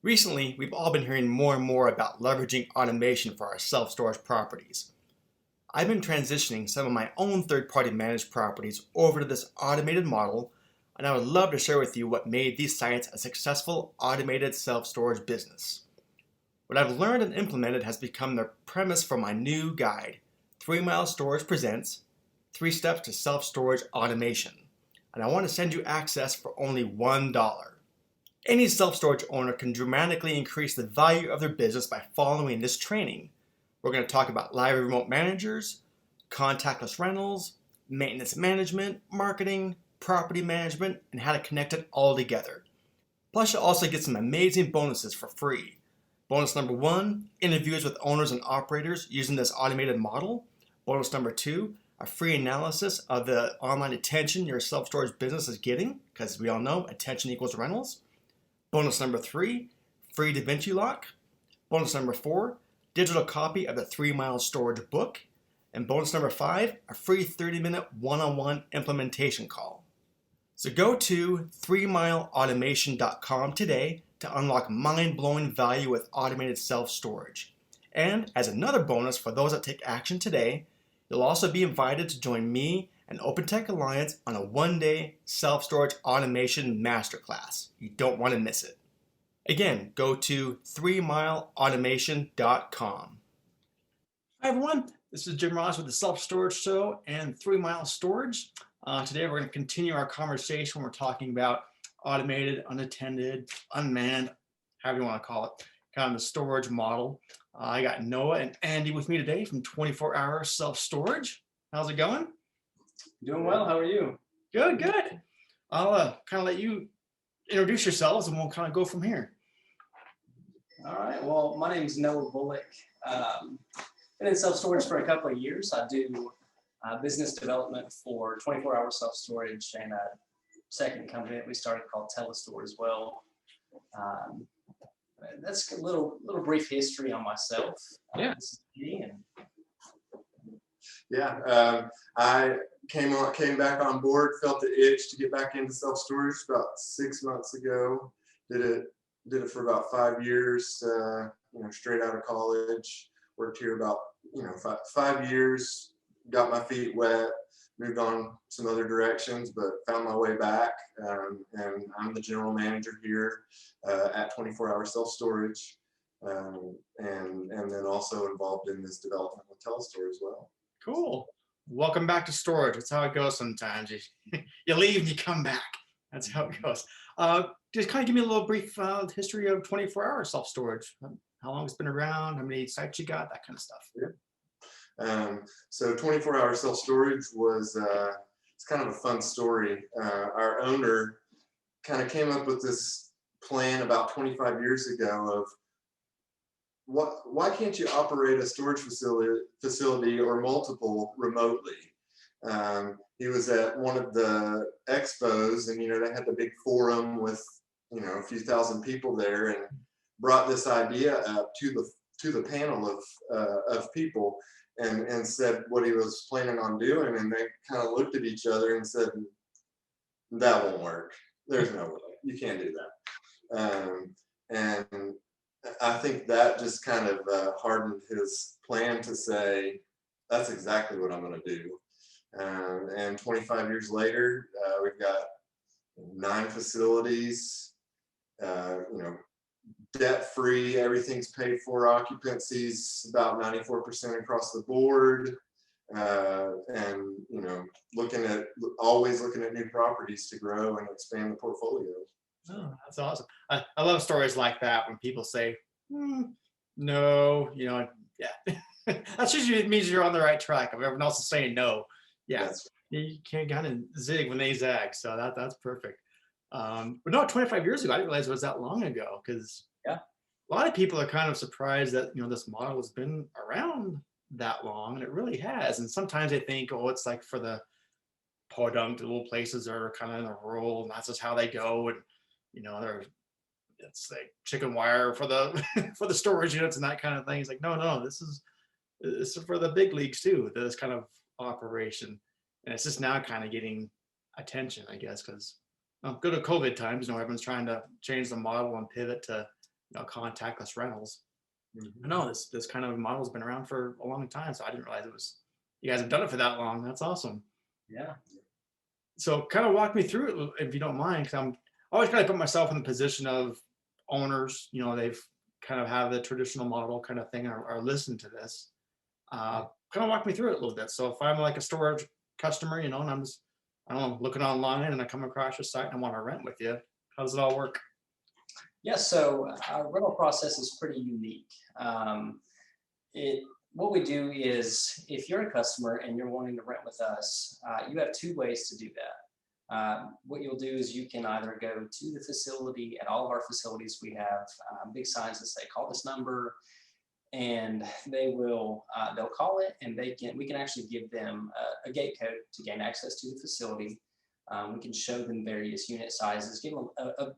Recently, we've all been hearing more and more about leveraging automation for our self-storage properties. I've been transitioning some of my own third-party managed properties over to this automated model, and I would love to share with you what made these sites a successful automated self-storage business. What I've learned and implemented has become the premise for my new guide, 3 Mile Storage Presents 3 Steps to Self-Storage Automation, and I want to send you access for only $1. Any self-storage owner can dramatically increase the value of their business by following this training. We're going to talk about live remote managers, contactless rentals, maintenance management, marketing, property management, and how to connect it all together. Plus, you'll also get some amazing bonuses for free. Bonus number 1, interviews with owners and operators using this automated model. Bonus number 2, a free analysis of the online attention your self-storage business is getting, because we all know attention equals rentals. Bonus number 3, free DaVinci lock. Bonus number 4, digital copy of the 3 Mile Storage book. And bonus number 5, a free 30-minute one-on-one implementation call. So go to 3mileautomation.com today to unlock mind-blowing value with automated self-storage. And as another bonus for those that take action today, you'll also be invited to join me and OpenTech Alliance on a one-day self-storage automation masterclass. You don't want to miss it. Again, go to 3mileautomation.com. Hi everyone, this is Jim Ross with the Self Storage Show and 3 Mile Storage. Today we're going to continue our conversation. We're talking about automated, unattended, unmanned, however you want to call it, kind of the storage model. I got Noah and Andy with me today from 24 Hour Self Storage. How's it going? Doing well. How are you? Good, good. I'll kind of let you introduce yourselves and we'll kind of go from here. All right. Well, my name is Noah Bullock. Been in self-storage for a couple of years. I do business development for 24 Hour Self-Storage and a second company that we started called Telestore as well. That's a little brief history on myself. Yeah. This is me and I came back on board, felt the itch to get back into self-storage about 6 months ago. Did it for about 5 years, straight out of college. Worked here about 5 years, got my feet wet, moved on some other directions, but found my way back. And I'm the general manager here at 24 Hour Self-Storage, and then also involved in this development with Telestore as well. Cool. Welcome back to storage. That's how it goes sometimes. You leave and you come back. That's how it goes. Just kind of give me a little brief history of 24 Hour Self-Storage. How long it's been around, how many sites you got, that kind of stuff. Yeah. So 24 Hour Self-Storage was, it's kind of a fun story. Our owner kind of came up with this plan about 25 years ago of why can't you operate a storage facility or multiple remotely? He was at one of the expos, and they had the big forum with a few thousand people there, and brought this idea up to the panel of people, and said what he was planning on doing, and they kind of looked at each other and said, "That won't work. There's no way. You can't do that." And I think that just kind of hardened his plan to say, "That's exactly what I'm going to do." And 25 years later, we've got 9 facilities, debt-free, everything's paid for, occupancy's about 94% across the board, and always looking at new properties to grow and expand the portfolio. Oh, that's awesome. I love stories like that when people say, no, yeah. That's usually it means you're on the right track. If everyone else is saying no, yeah, That's you can't kind of zig when they zag. So that's perfect. But no, 25 years ago, I didn't realize it was that long ago, because Yeah. a lot of people are kind of surprised that this model has been around that long, and it really has. And sometimes they think, oh, it's like for the podunk little places that are kind of in the rural, and that's just how they go. And it's like chicken wire for the for the storage units and that kind of thing. It's like, no, this is for the big leagues too, this kind of operation. And it's just now kind of getting attention, I guess, because go to COVID times, everyone's trying to change the model and pivot to contactless rentals. Mhm. I know this kind of model has been around for a long time, so I didn't realize it was you guys have done it for that long. That's awesome. Yeah. So kind of walk me through it if you don't mind, because I'm always trying to put myself in the position of owners. They've kind of have the traditional model kind of thing, or listen to this. Kind of walk me through it a little bit. So if I'm like a storage customer, and I'm just, I don't know, looking online and I come across your site and I want to rent with you, how does it all work? Yeah, so our rental process is pretty unique. It What we do is, if you're a customer and you're wanting to rent with us, you have two ways to do that. What you'll do is you can either go to the facility. At all of our facilities, we have big signs that say "Call this number," and they'll call it, and we can actually give them a gate code to gain access to the facility. We can show them various unit sizes, give them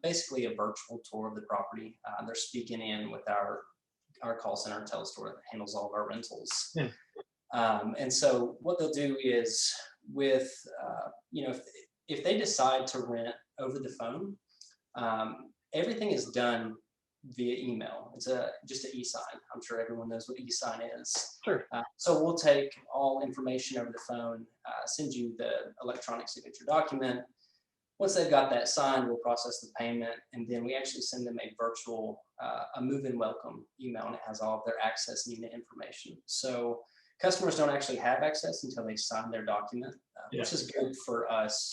basically a virtual tour of the property. They're speaking in with our call center telestore that handles all of our rentals. Yeah. And so what they'll do is, with if they decide to rent over the phone, everything is done via email. It's just an e-sign. I'm sure everyone knows what e-sign is. Sure. So we'll take all information over the phone, send you the electronic signature document. Once they've got that signed, we'll process the payment, and then we actually send them a virtual, a move-in welcome email, and it has all of their access and unit information. So customers don't actually have access until they sign their document, Yeah. which is good for us.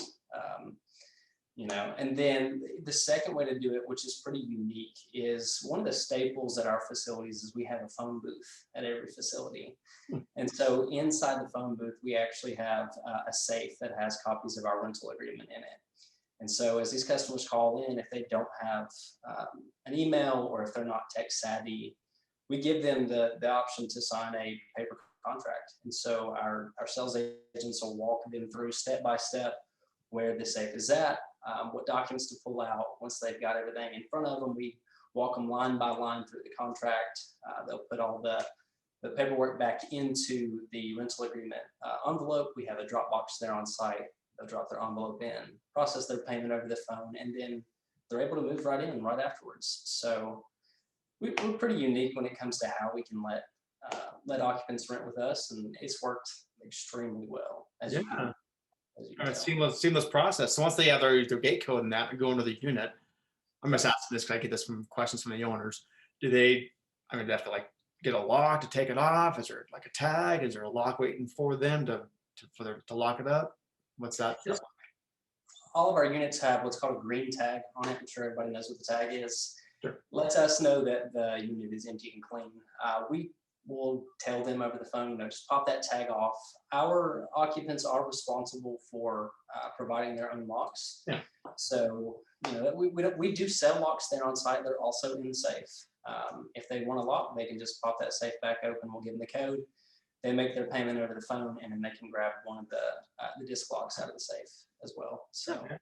And then the second way to do it, which is pretty unique, is one of the staples at our facilities is we have a phone booth at every facility. And so inside the phone booth, we actually have a safe that has copies of our rental agreement in it. And so as these customers call in, if they don't have an email, or if they're not tech savvy, we give them the option to sign a paper contract. And so our sales agents will walk them through step by step where the safe is at, what documents to pull out. Once they've got everything in front of them, we walk them line by line through the contract. They'll put all the paperwork back into the rental agreement envelope. We have a drop box there on site. They'll drop their envelope in, process their payment over the phone, and then they're able to move right in right afterwards. So we're pretty unique when it comes to how we can let occupants rent with us, and it's worked extremely well, as you Yeah. as you Kind can of tell. seamless process. So once they have their gate code and that and go into the unit, I'm just asking this because I get this from questions from the owners. Do they, I mean, they have to like get a lock to take it off? Is there like a tag? Is there a lock waiting for them to lock it up? What's that? Yes. All of our units have what's called a green tag on it. I'm sure everybody knows what the tag is. Sure. Lets us know that the unit is empty and clean. We will tell them over the phone, just pop that tag off. Our occupants are responsible for providing their own locks. Yeah. So, we do sell locks there on site. They're also in the safe. If they want a lock, they can just pop that safe back open. We'll give them the code. They make their payment over the phone, and then they can grab one of the disc locks out of the safe as well. So. Okay.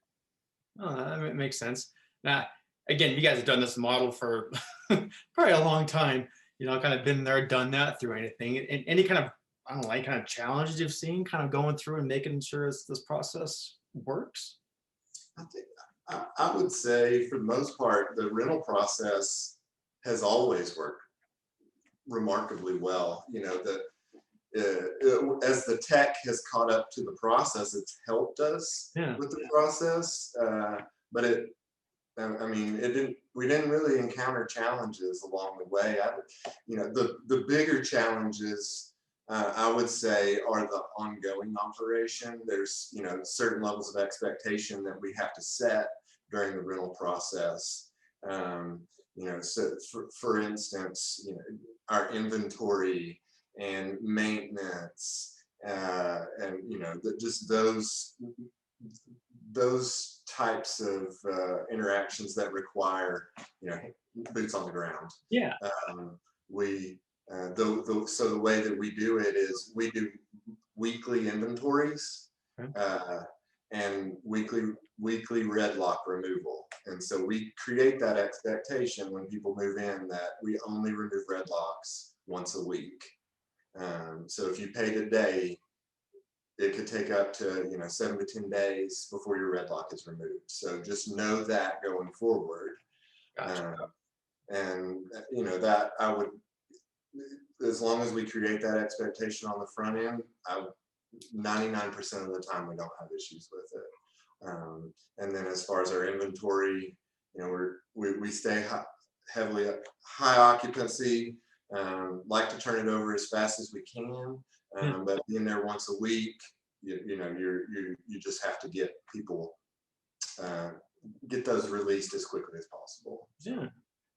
Oh, that makes sense. Now, again, you guys have done this model for probably a long time. Kind of been there, done that through anything. And any kind of, I don't know, any kind of challenges you've seen, kind of going through and making sure this process works. I think I would say for the most part, the rental process has always worked remarkably well. As the tech has caught up to the process, it's helped us Yeah. with the process. But we didn't really encounter challenges along the way. The bigger challenges, I would say, are the ongoing operation. There's, certain levels of expectation that we have to set during the rental process. So for instance, our inventory and maintenance, and just those types of interactions that require boots on the ground. Yeah. So the way that we do it is we do weekly inventories, Okay. and weekly red lock removal. And so we create that expectation when people move in that we only remove red locks once a week. So if you pay today, it could take up to 7 to 10 days before your red lock is removed. So just know that going forward. Gotcha. And that I would, as long as we create that expectation on the front end, 99% of the time we don't have issues with it. And then as far as our inventory, we stay heavily high occupancy, like to turn it over as fast as we can, but being there once a week, you just have to get people, get those released as quickly as possible. Yeah.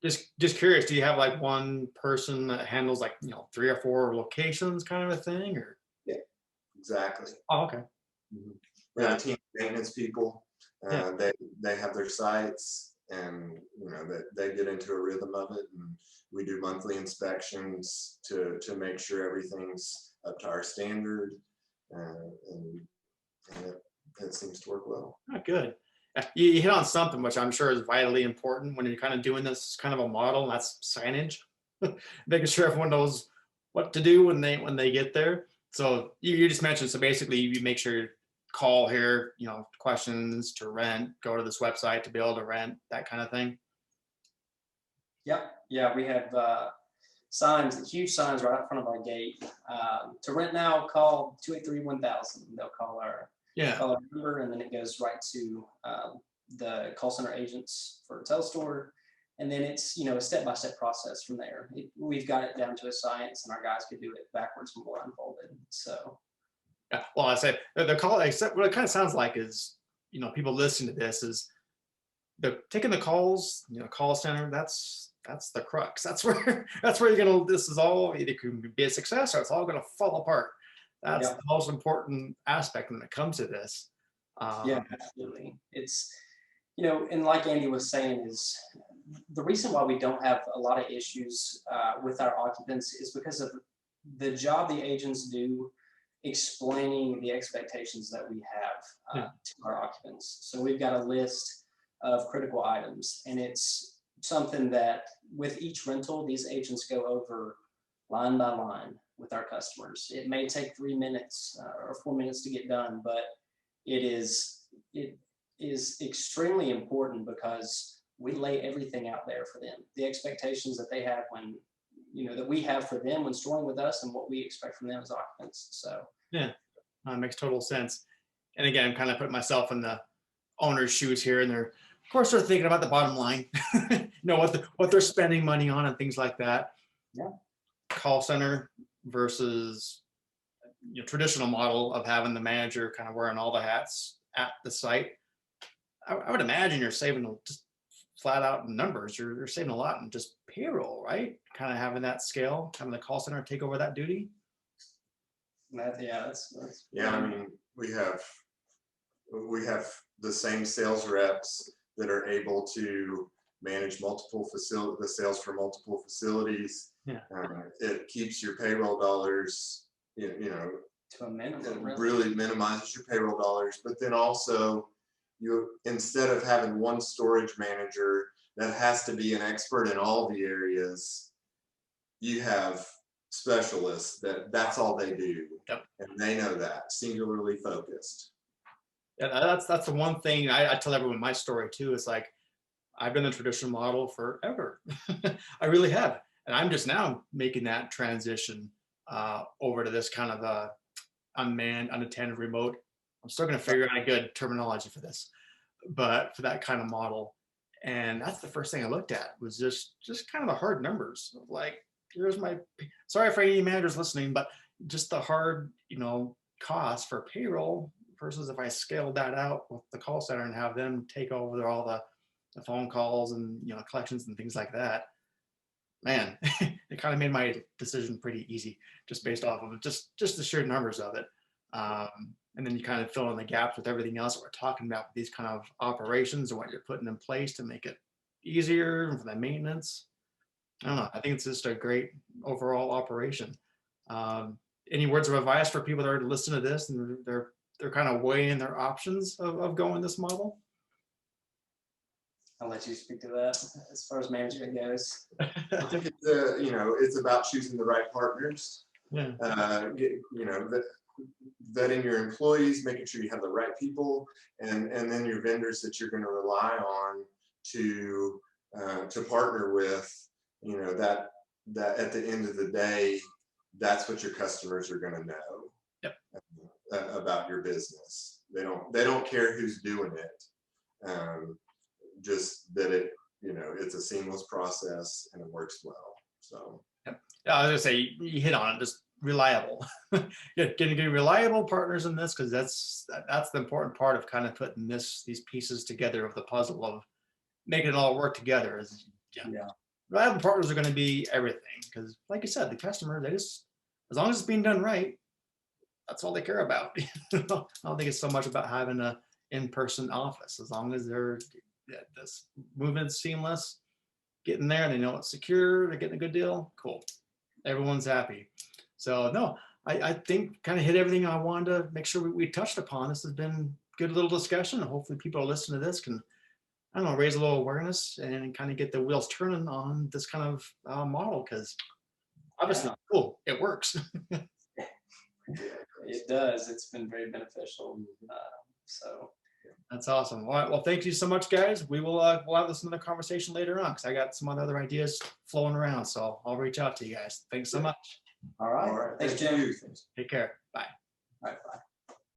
Just curious, do you have like one person that handles like, 3 or 4 locations kind of a thing, or? Yeah, exactly. Oh, okay. We have a team of maintenance people. Yeah. They have their sites, and they get into a rhythm of it, and we do monthly inspections to make sure everything's up to our standard, and it seems to work well. Oh, good. You hit on something which I'm sure is vitally important when you're kind of doing this kind of a model, and that's signage. Making sure everyone knows what to do when they get there. So you just mentioned, so basically you make sure you call here, questions to rent, go to this website to be able to rent, that kind of thing. Yep. Yeah, we have signs, huge signs right out front of our gate. To rent now, call 283-1000. They'll call our number, and then it goes right to the call center agents for Telstore. And then it's, a step-by-step process from there. We've got it down to a science, and our guys could do it backwards and blindfolded. So, yeah, well, I said the call, except what it kind of sounds like is, people listening to this is they're taking the calls, call center. That's the crux. That's where you're this is all either can be a success or it's all going to fall apart. That's the most important aspect when it comes to this. Yeah, absolutely. It's, and like Andy was saying, is the reason why we don't have a lot of issues with our occupants is because of the job the agents do explaining the expectations that we have to our occupants. So we've got a list of critical items, and it's something that with each rental, these agents go over line by line with our customers. It may take 3 minutes or 4 minutes to get done, but it is extremely important because we lay everything out there for them. The expectations that they have when, that we have for them when storing with us, and what we expect from them as occupants. So yeah, that makes total sense. And again, I'm kind of putting myself in the owner's shoes here, and of course they're thinking about the bottom line, what they're spending money on and things like that. Yeah. Call center versus traditional model of having the manager kind of wearing all the hats at the site. I would imagine you're saving just flat out numbers. You're saving a lot in just payroll, right? Kind of having that scale, having the call center take over that duty. That's I mean, we have the same sales reps that are able to manage the sales for multiple facilities. Yeah. It keeps your payroll dollars, to a minimum. Really minimizes your payroll dollars. But then also, instead of having one storage manager that has to be an expert in all the areas, you have specialists that's all they do. Yep. And they know that, singularly focused. Yeah, that's the one thing I tell everyone my story too. It's like, I've been the traditional model forever. I really have. And I'm just now making that transition over to this kind of unmanned, unattended remote. I'm still going to figure out a good terminology for this, but for that kind of model. And that's the first thing I looked at was just kind of the hard numbers. Like, here's sorry for any managers listening, but just the hard, cost for payroll versus if I scaled that out with the call center and have them take over all the phone calls and collections and things like that. Man, it kind of made my decision pretty easy just based off of just the sheer numbers of it. And then you kind of fill in the gaps with everything else that we're talking about with these kind of operations and what you're putting in place to make it easier for the maintenance. I don't know. I think it's just a great overall operation. Any words of advice for people that are listening to this and they're kind of weighing their options of going this model? I'll let you speak to that as far as management goes. I think it's about choosing the right partners. Yeah. Vetting your employees, making sure you have the right people, and then your vendors that you're going to rely on to partner with. you know, that at the end of the day, that's what your customers are going to know. Yep. About your business. They don't care who's doing it. Just that it, you know, it's a seamless process and it works well. So Yep. Yeah, I was gonna say you hit on it, just reliable. Getting good reliable partners in this, because that's the important part of kind of putting these pieces together of the puzzle of making it all work together. Is Yeah. reliable partners are going to be everything, because like you said, the customer, they just, as long as it's being done right, that's all they care about. I don't think it's so much about having a in-person office. As long as this movement's seamless, getting there, they know it's secure, they're getting a good deal, cool, everyone's happy. So no, I think kind of hit everything I wanted to make sure we touched upon. This has been good little discussion. Hopefully people are listening to this can, I don't know, raise a little awareness and kind of get the wheels turning on this kind of model, because obviously, cool, it works. It does. It's been very beneficial. So That's awesome. All right, well, thank you so much, guys. We will we'll have this another conversation later on, because I got some other ideas flowing around. So I'll reach out to you guys. Thanks so much. all right. all right, Thanks, thank Jim. you. Take care. Bye. All right, bye.